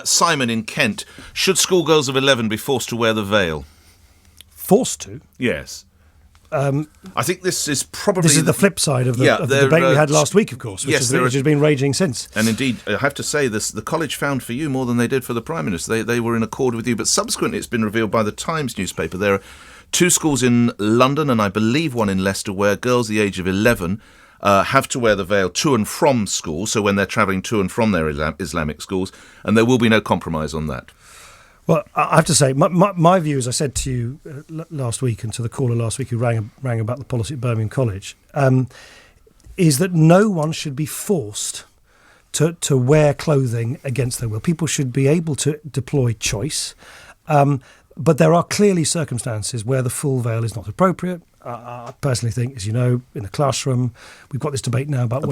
Simon in Kent. Should schoolgirls of 11 be forced to wear the veil? Forced to? Yes. I think this is probably... This is the flip side of the debate we had last week, of course, which has been raging since. And indeed, I have to say, the college found for you more than they did for the Prime Minister. They were in accord with you, but subsequently it's been revealed by the Times newspaper there are 2 schools in London and I believe one in Leicester where girls the age of 11 have to wear the veil to and from school, so when they're travelling to and from their Islamic schools, and there will be no compromise on that. Well, I have to say, my view, as I said to you last week and to the caller last week who rang about the policy at Birmingham College, is that no one should be forced to wear clothing against their will. People should be able to deploy choice, but there are clearly circumstances where the full veil is not appropriate. I personally think, as you know, in the classroom, we've got this debate now about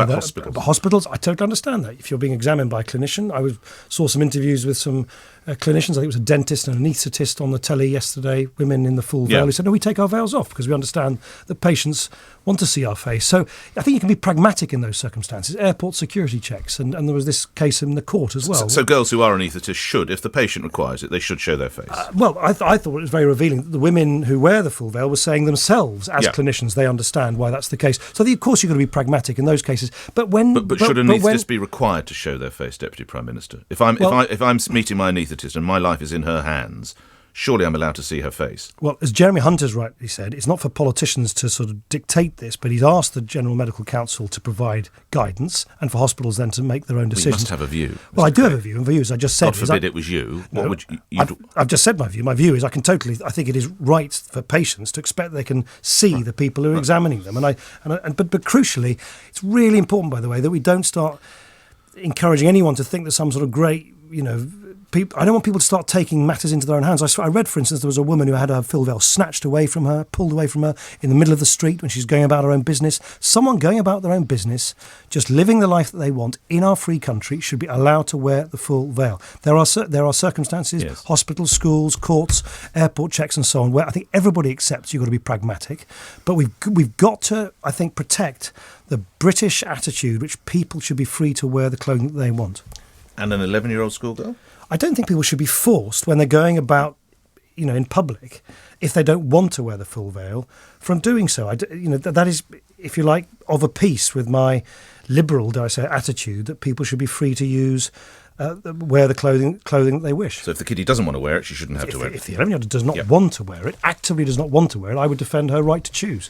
hospitals. I totally understand that. If you're being examined by a clinician, I saw some interviews with some clinicians. I think it was a dentist and an anaesthetist on the telly yesterday, women in the full veil, who said, no, we take our veils off because we understand that patients want to see our face. So I think you can be pragmatic in those circumstances. Airport security checks, and there was this case in the court as well. So girls who are anaesthetists should, if the patient requires it, they should show their face. I thought it was very revealing that the women who wear the full veil were saying themselves, as clinicians, they understand why that's the case. So of course you've got to be pragmatic in those cases. But should an anaesthetist be required to show their face, Deputy Prime Minister? If I'm meeting my anaesthetist and my life is in her hands, surely I'm allowed to see her face. Well, as Jeremy Hunter's rightly said, it's not for politicians to sort of dictate this, but he's asked the General Medical Council to provide guidance and for hospitals then to make their own decisions. You must have a view. Well, I do have a view, and views I just said... God forbid it was you. What would you do? I've just said my view. My view is I think it is right for patients to expect they can see the people who are examining them. But crucially, it's really important, by the way, that we don't start encouraging anyone to think that some sort of great, I don't want people to start taking matters into their own hands. I read, for instance, there was a woman who had her full veil snatched away from her, pulled away from her in the middle of the street when she's going about her own business. Someone going about their own business, just living the life that they want in our free country, should be allowed to wear the full veil. There are circumstances, hospitals, schools, courts, airport checks and so on, where I think everybody accepts you've got to be pragmatic. But we've got to, I think, protect the British attitude, which people should be free to wear the clothing that they want. And an 11-year-old schoolgirl? I don't think people should be forced when they're going about, in public, if they don't want to wear the full veil, from doing so. That is, if you like, of a piece with my liberal, dare I say, attitude that people should be free to use, wear the clothing that they wish. So if the kiddie doesn't want to wear it, she shouldn't have to wear it. If the 11-year-old does not want to wear it, actively does not want to wear it, I would defend her right to choose.